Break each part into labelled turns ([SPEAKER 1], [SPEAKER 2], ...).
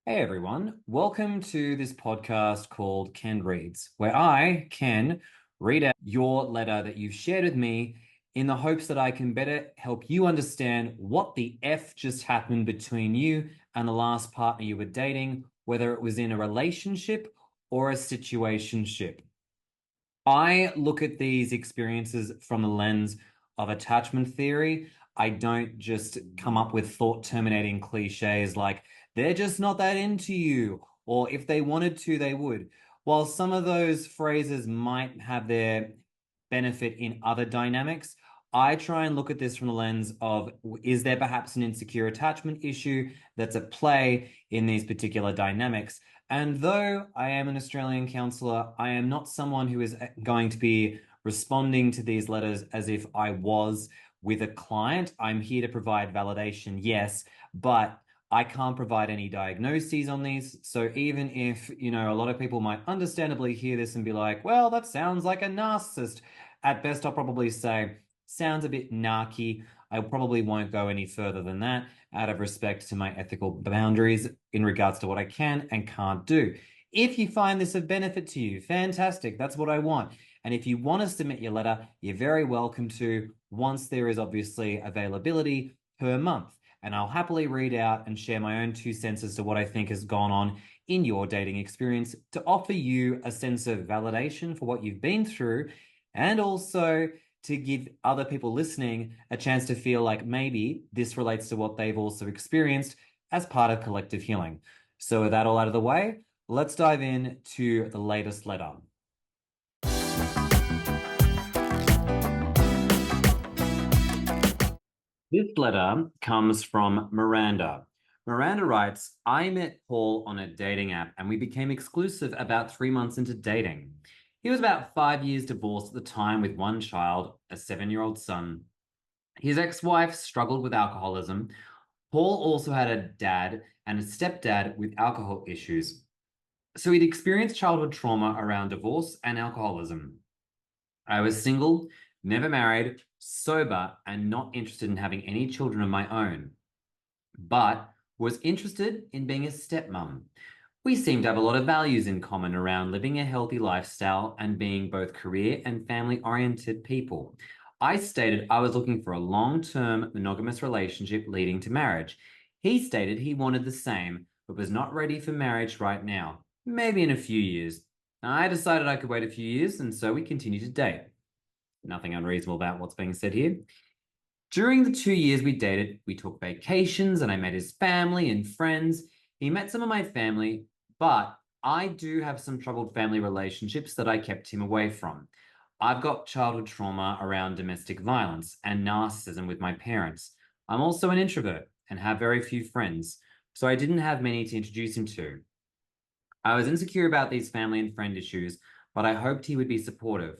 [SPEAKER 1] Hey everyone, welcome to this podcast called Ken Reads, where I can read out your letter that you've shared with me in the hopes that I can better help you understand what the F just happened between you and the last partner you were dating, whether it was in a relationship or a situationship. I look at these experiences from the lens of attachment theory. I don't just come up with thought terminating cliches like, they're just not that into you, or if they wanted to, they would. While some of those phrases might have their benefit in other dynamics, I try and look at this from the lens of, is there perhaps an insecure attachment issue that's at play in these particular dynamics? And though I am an Australian counsellor, I am not someone who is going to be responding to these letters as if I was with a client. I'm here to provide validation, yes, but I can't provide any diagnoses on these. So even if, a lot of people might understandably hear this and be like, well, that sounds like a narcissist. At best, I'll probably say, sounds a bit narky. I probably won't go any further than that out of respect to my ethical boundaries in regards to what I can and can't do. If you find this of benefit to you, fantastic. That's what I want. And if you want to submit your letter, you're very welcome to, once there is obviously availability per month. And I'll happily read out and share my own 2 cents as to what I think has gone on in your dating experience to offer you a sense of validation for what you've been through, and also to give other people listening a chance to feel like maybe this relates to what they've also experienced as part of collective healing. So with that all out of the way, let's dive in to the latest letter. This letter comes from Miranda. Miranda writes, I met Paul on a dating app and we became exclusive about 3 months into dating. He was about 5 years divorced at the time with one child, a 7-year-old son. His ex-wife struggled with alcoholism. Paul also had a dad and a stepdad with alcohol issues. So he'd experienced childhood trauma around divorce and alcoholism. I was single, never married, sober, and not interested in having any children of my own, but was interested in being a stepmom. We seemed to have a lot of values in common around living a healthy lifestyle and being both career and family oriented people. I stated I was looking for a long-term monogamous relationship leading to marriage. He stated he wanted the same, but was not ready for marriage right now, maybe in a few years. I decided I could wait a few years, and so we continued to date. Nothing unreasonable about what's being said here. During the 2 years we dated, we took vacations and I met his family and friends. He met some of my family, but I do have some troubled family relationships that I kept him away from. I've got childhood trauma around domestic violence and narcissism with my parents. I'm also an introvert and have very few friends, so I didn't have many to introduce him to. I was insecure about these family and friend issues, but I hoped he would be supportive.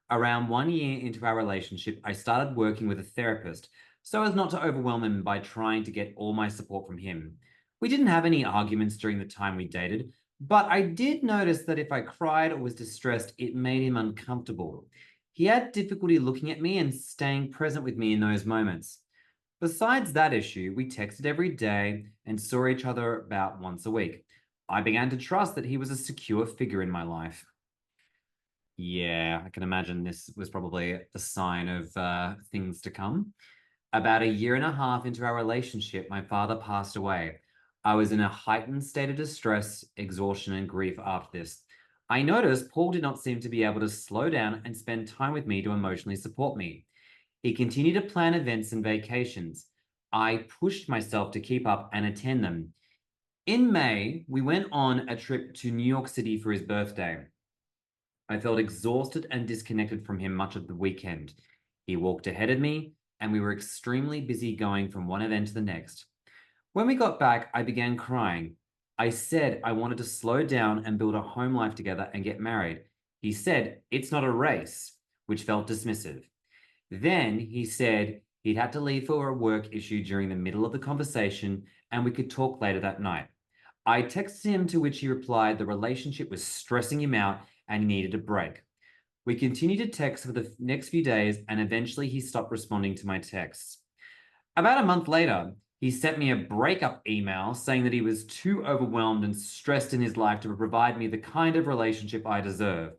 [SPEAKER 1] Around 1 year into our relationship, I started working with a therapist so as not to overwhelm him by trying to get all my support from him. We didn't have any arguments during the time we dated, but I did notice that if I cried or was distressed, it made him uncomfortable. He had difficulty looking at me and staying present with me in those moments. Besides that issue, we texted every day and saw each other about once a week. I began to trust that he was a secure figure in my life. Yeah, I can imagine this was probably a sign of things to come. About a year and a half into our relationship, my father passed away. I was in a heightened state of distress, exhaustion, and grief after this. I noticed Paul did not seem to be able to slow down and spend time with me to emotionally support me. He continued to plan events and vacations. I pushed myself to keep up and attend them. In May, we went on a trip to New York City for his birthday. I felt exhausted and disconnected from him much of the weekend. He walked ahead of me, and we were extremely busy going from one event to the next. When we got back, I began crying. I said I wanted to slow down and build a home life together and get married. He said, it's not a race, which felt dismissive. Then he said he'd had to leave for a work issue during the middle of the conversation and we could talk later that night. I texted him, to which he replied the relationship was stressing him out and he needed a break. We continued to text for the next few days and eventually he stopped responding to my texts. About a month later, He sent me a breakup email saying that he was too overwhelmed and stressed in his life to provide me the kind of relationship I deserve.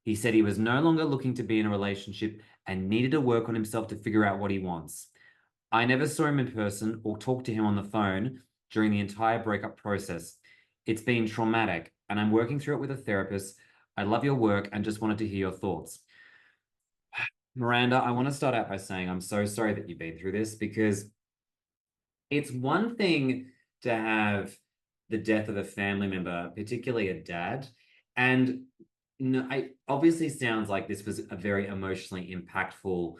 [SPEAKER 1] He said he was no longer looking to be in a relationship and needed to work on himself to figure out what he wants. I never saw him in person or talked to him on the phone during the entire breakup process. It's been traumatic, and I'm working through it with a therapist. I love your work and just wanted to hear your thoughts. Miranda, I want to start out by saying I'm so sorry that you've been through this because it's one thing to have the death of a family member, particularly a dad, and no, it obviously sounds like this was a very emotionally impactful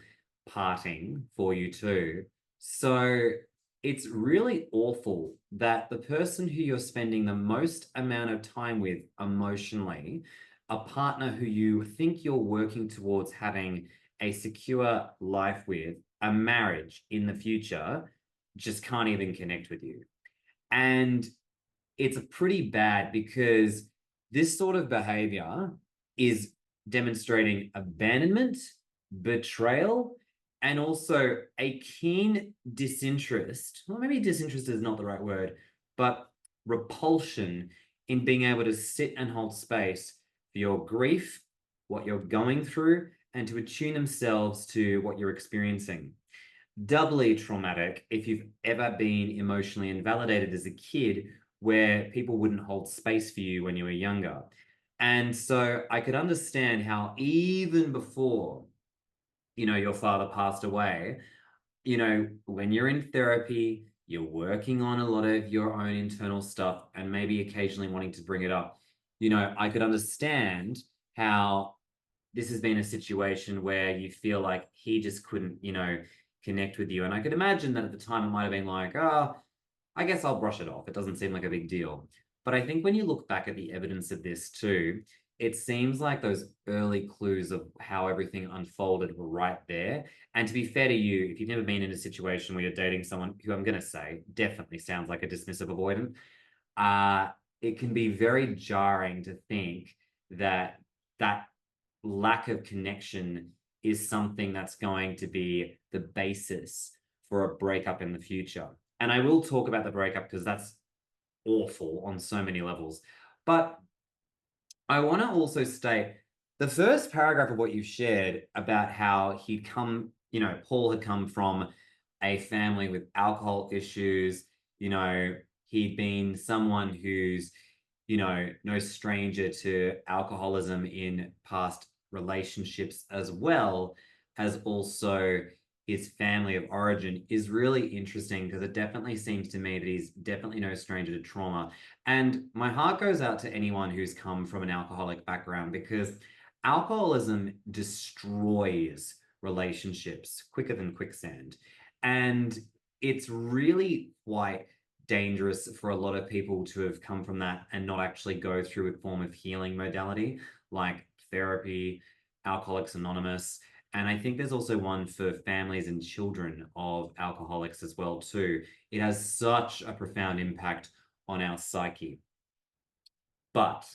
[SPEAKER 1] parting for you too. So it's really awful that the person who you're spending the most amount of time with emotionally, a partner who you think you're working towards having a secure life with, a marriage in the future, just can't even connect with you. And it's pretty bad because this sort of behavior is demonstrating abandonment, betrayal, and also a keen disinterest. Well, maybe disinterest is not the right word, but repulsion in being able to sit and hold space for your grief, what you're going through, and to attune themselves to what you're experiencing. Doubly traumatic if you've ever been emotionally invalidated as a kid where people wouldn't hold space for you when you were younger. And so I could understand how even before, your father passed away, when you're in therapy, you're working on a lot of your own internal stuff and maybe occasionally wanting to bring it up. I could understand how this has been a situation where you feel like he just couldn't, connect with you. And I could imagine that at the time it might have been like, oh, I guess I'll brush it off. It doesn't seem like a big deal. But I think when you look back at the evidence of this too, it seems like those early clues of how everything unfolded were right there. And to be fair to you, if you've never been in a situation where you're dating someone who I'm going to say definitely sounds like a dismissive avoidant, uh, it can be very jarring to think that that lack of connection is something that's going to be the basis for a breakup in the future. And I will talk about the breakup because that's awful on so many levels. But I want to also state the first paragraph of what you shared about how he'd come, Paul had come from a family with alcohol issues, he'd been someone who's, no stranger to alcoholism in past relationships as well as also his family of origin is really interesting because it definitely seems to me that he's definitely no stranger to trauma. And my heart goes out to anyone who's come from an alcoholic background because alcoholism destroys relationships quicker than quicksand. And it's really quite dangerous for a lot of people to have come from that and not actually go through a form of healing modality like therapy, Alcoholics Anonymous. And I think there's also one for families and children of alcoholics as well too. It has such a profound impact on our psyche. But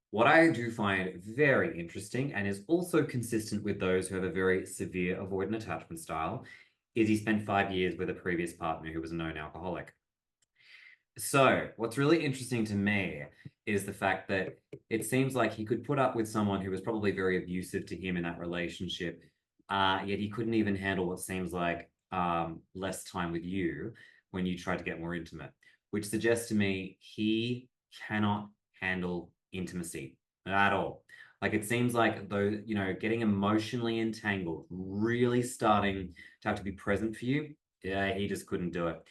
[SPEAKER 1] what I do find very interesting and is also consistent with those who have a very severe avoidant attachment style is he spent 5 years with a previous partner who was a known alcoholic. So, what's really interesting to me is the fact that it seems like he could put up with someone who was probably very abusive to him in that relationship, yet he couldn't even handle what seems like less time with you when you try to get more intimate, which suggests to me he cannot handle intimacy at all. Like it seems like though, getting emotionally entangled, really starting to have to be present for you, yeah, he just couldn't do it.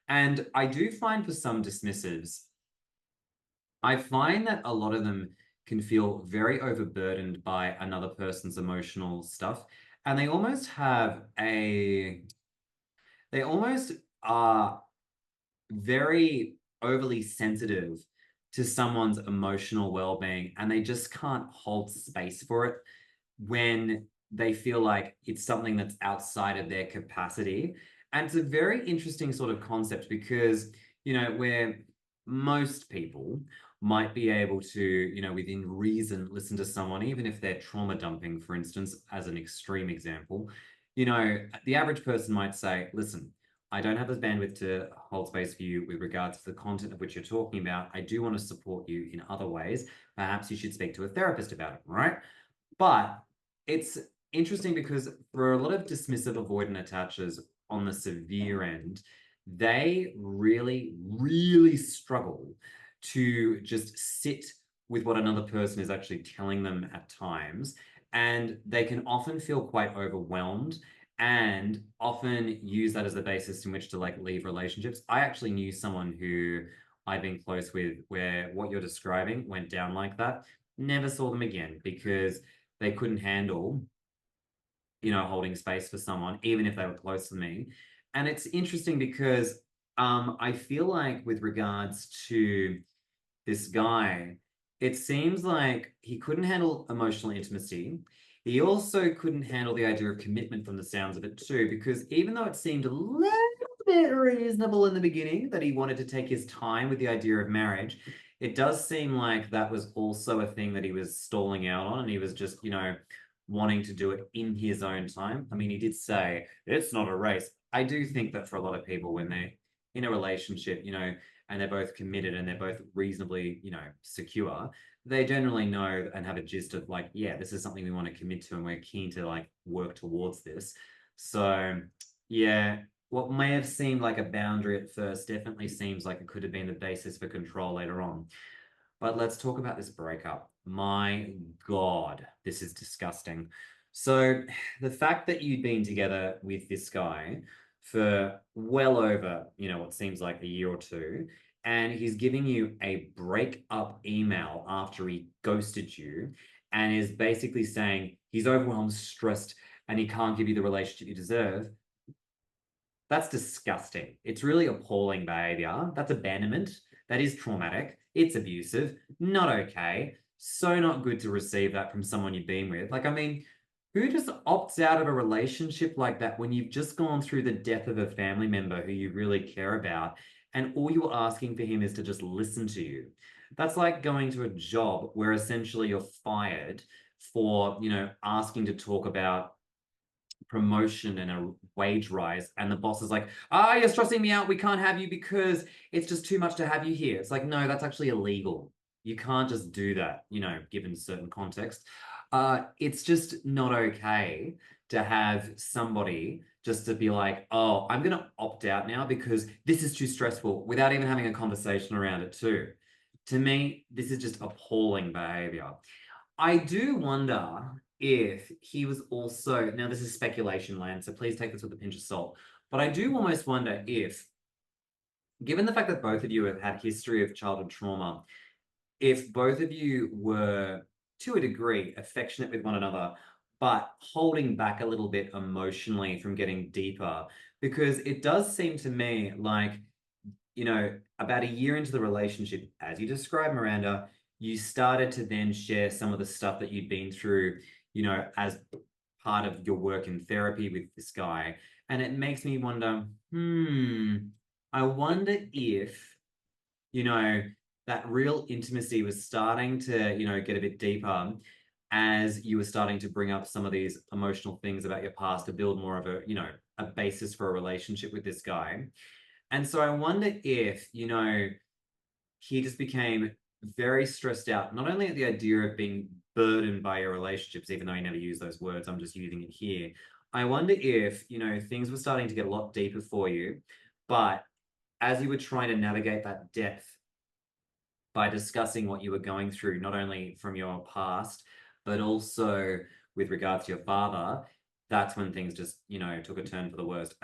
[SPEAKER 1] And I do find for some dismissives, I find that a lot of them can feel very overburdened by another person's emotional stuff. And they almost are very overly sensitive to someone's emotional well-being and they just can't hold space for it when they feel like it's something that's outside of their capacity. And it's a very interesting sort of concept because, where most people might be able to, within reason, listen to someone, even if they're trauma dumping, for instance, as an extreme example, the average person might say, listen, I don't have the bandwidth to hold space for you with regards to the content of which you're talking about. I do want to support you in other ways. Perhaps you should speak to a therapist about it, right? But it's interesting because for a lot of dismissive avoidant attachers on the severe end, they really, really struggle to just sit with what another person is actually telling them at times. And they can often feel quite overwhelmed and often use that as the basis in which to like leave relationships. I actually knew someone who I've been close with where what you're describing went down like that. Never saw them again because they couldn't handle, holding space for someone, even if they were close to me. And it's interesting because I feel like with regards to this guy, it seems like he couldn't handle emotional intimacy. He also couldn't handle the idea of commitment from the sounds of it too, because even though it seemed a little bit reasonable in the beginning that he wanted to take his time with the idea of marriage, it does seem like that was also a thing that he was stalling out on, and he was just, wanting to do it in his own time. I mean, he did say it's not a race. I do think that for a lot of people, when they're in a relationship, and they're both committed and they're both reasonably, secure, they generally know and have a gist of like, yeah, this is something we want to commit to and we're keen to like work towards this. So, yeah, what may have seemed like a boundary at first definitely seems like it could have been the basis for control later on. But let's talk about this breakup. My God, this is disgusting. So, the fact that you'd been together with this guy for well over, what seems like a year or two, and he's giving you a breakup email after he ghosted you and is basically saying he's overwhelmed, stressed, and he can't give you the relationship you deserve. That's disgusting. It's really appalling behavior. That's abandonment. That is traumatic. It's abusive. Not okay. So not good to receive that from someone you've been with. Like, I mean, who just opts out of a relationship like that when you've just gone through the death of a family member who you really care about, and all you're asking for him is to just listen to you? That's like going to a job where essentially you're fired for, asking to talk about promotion and a wage rise, and the boss is like, you're stressing me out, we can't have you because it's just too much to have you here. It's like, no, that's actually illegal. You can't just do that, given certain context. It's just not okay to have somebody just to be like, oh, I'm going to opt out now because this is too stressful, without even having a conversation around it too. To me, this is just appalling behavior. I do wonder if he was also, now this is speculation land, so please take this with a pinch of salt, but I do almost wonder if, given the fact that both of you have had history of childhood trauma, if both of you were, to a degree, affectionate with one another, but holding back a little bit emotionally from getting deeper, because it does seem to me like, about a year into the relationship, as you described, Miranda, you started to then share some of the stuff that you'd been through, as part of your work in therapy with this guy. And it makes me wonder, I wonder if, you know, that real intimacy was starting to, get a bit deeper as you were starting to bring up some of these emotional things about your past to build more of a, a basis for a relationship with this guy. And so I wonder if, he just became very stressed out, not only at the idea of being burdened by your relationships, even though he never used those words, I'm just using it here. I wonder if, things were starting to get a lot deeper for you, but as you were trying to navigate that depth by discussing what you were going through, not only from your past, but also with regards to your father, that's when things just, took a turn for the worst.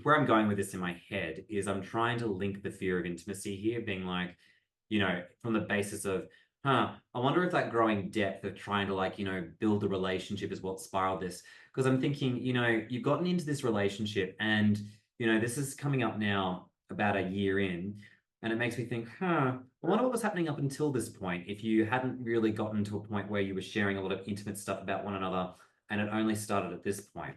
[SPEAKER 1] Where I'm going with this in my head is I'm trying to link the fear of intimacy here, being like, from the basis of, I wonder if that growing depth of trying to like, build the relationship is what spiraled this. Because I'm thinking, you've gotten into this relationship and, this is coming up now about a year in. And it makes me think, I wonder what was happening up until this point if you hadn't really gotten to a point where you were sharing a lot of intimate stuff about one another and it only started at this point.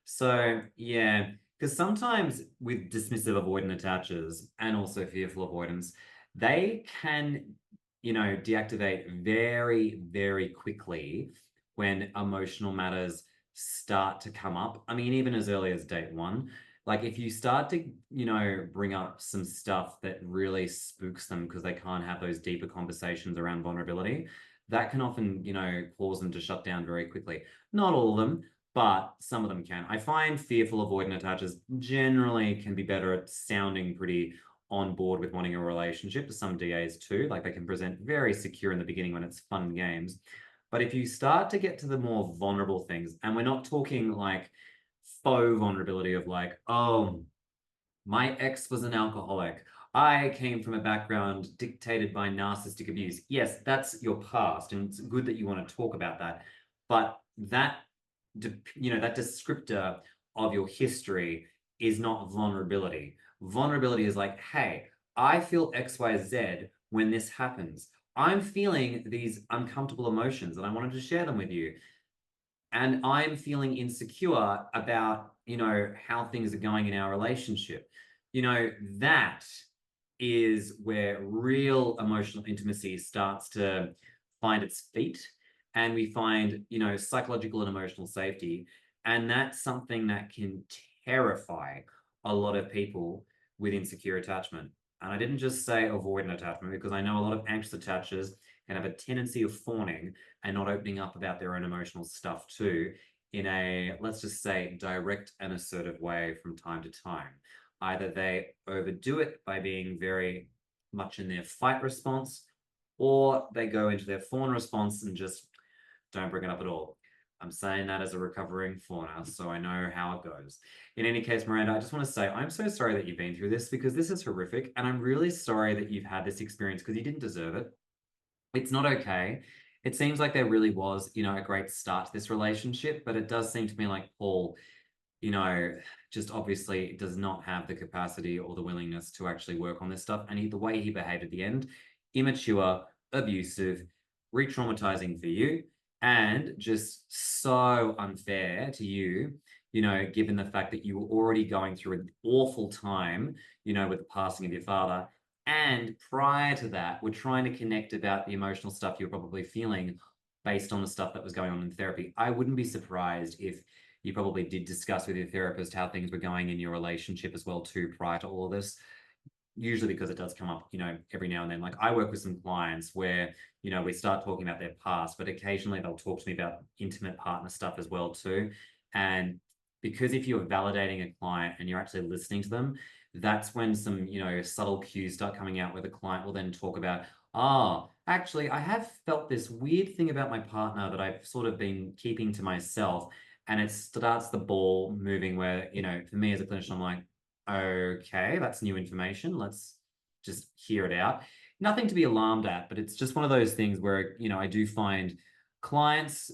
[SPEAKER 1] So, yeah, because sometimes with dismissive avoidant attachers and also fearful avoidance, they can, deactivate very, very quickly when emotional matters start to come up. I mean, even as early as date one. Like if you start to, bring up some stuff that really spooks them because they can't have those deeper conversations around vulnerability, that can often, cause them to shut down very quickly. Not all of them, but some of them can. I find fearful avoidant attachers generally can be better at sounding pretty on board with wanting a relationship. Some DAs too, like they can present very secure in the beginning when it's fun games. But if you start to get to the more vulnerable things, and we're not talking like faux vulnerability of like, oh, my ex was an alcoholic. I came from a background dictated by narcissistic abuse. Yes, that's your past, and it's good that you want to talk about that. But that descriptor of your history is not vulnerability. Vulnerability is like, hey, I feel XYZ when this happens. I'm feeling these uncomfortable emotions and I wanted to share them with you. And I'm feeling insecure about, how things are going in our relationship. That is where real emotional intimacy starts to find its feet. And we find, psychological and emotional safety. And that's something that can terrify a lot of people with insecure attachment. And I didn't just say avoidant attachment because I know a lot of anxious attachers can have a tendency of fawning and not opening up about their own emotional stuff too, in a, let's just say, direct and assertive way from time to time. Either they overdo it by being very much in their fight response, or they go into their fawn response and just don't bring it up at all. I'm saying that as a recovering fawner, so I know how it goes. In any case, Miranda, I just want to say I'm so sorry that you've been through this because this is horrific, and I'm really sorry that you've had this experience because you didn't deserve it. It's not okay. It seems like there really was, a great start to this relationship, but it does seem to me like Paul, you know, just obviously does not have the capacity or the willingness to actually work on this stuff. And the way he behaved at the end, immature, abusive, re-traumatizing for you, and just so unfair to you, given the fact that you were already going through an awful time, with the passing of your father. And prior to that, we're trying to connect about the emotional stuff you're probably feeling based on the stuff that was going on in therapy. I wouldn't be surprised if you probably did discuss with your therapist how things were going in your relationship as well too prior to all of this, usually because it does come up, every now and then. Like I work with some clients where, we start talking about their past, but occasionally they'll talk to me about intimate partner stuff as well too. And because if you're validating a client and you're actually listening to them, that's when some, subtle cues start coming out where the client will then talk about, oh, actually, I have felt this weird thing about my partner that I've sort of been keeping to myself. And it starts the ball moving where, for me as a clinician, I'm like, okay, that's new information. Let's just hear it out. Nothing to be alarmed at, but it's just one of those things where, I do find clients,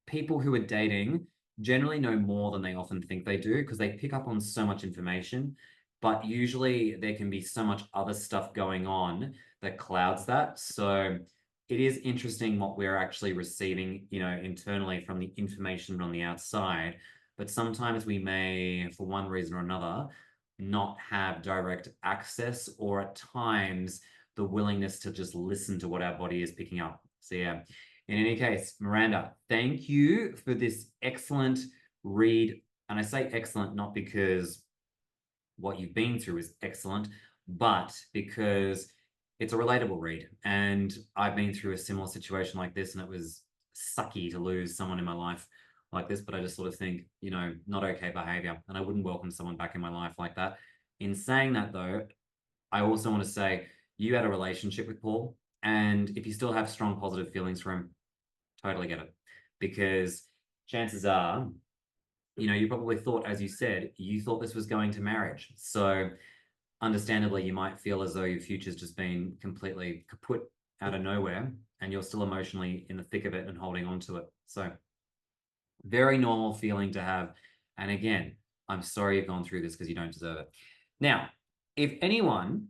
[SPEAKER 1] people who are dating, generally know more than they often think they do because they pick up on so much information. But usually there can be so much other stuff going on that clouds that. So it is interesting what we're actually receiving, internally from the information on the outside. But sometimes we may, for one reason or another, not have direct access or at times the willingness to just listen to what our body is picking up. So yeah, in any case, Miranda, thank you for this excellent read. And I say excellent not because what you've been through is excellent, but because it's a relatable read. And I've been through a similar situation like this, and it was sucky to lose someone in my life like this. But I just sort of think, not okay behavior. And I wouldn't welcome someone back in my life like that. In saying that, though, I also want to say you had a relationship with Paul. And if you still have strong positive feelings for him, totally get it. Because chances are, you probably thought, as you said, you thought this was going to marriage. So understandably, you might feel as though your future's just been completely kaput out of nowhere and you're still emotionally in the thick of it and holding on to it. So very normal feeling to have. And again, I'm sorry you've gone through this because you don't deserve it. Now, if anyone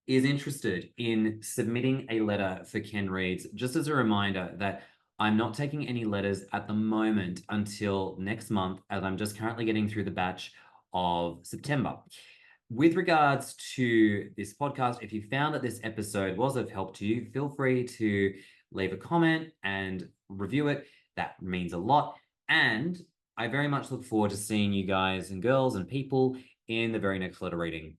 [SPEAKER 1] is interested in submitting a letter for Ken Reads, just as a reminder that I'm not taking any letters at the moment until next month, as I'm just currently getting through the batch of September. With regards to this podcast, if you found that this episode was of help to you, feel free to leave a comment and review it. That means a lot. And I very much look forward to seeing you guys and girls and people in the very next letter reading.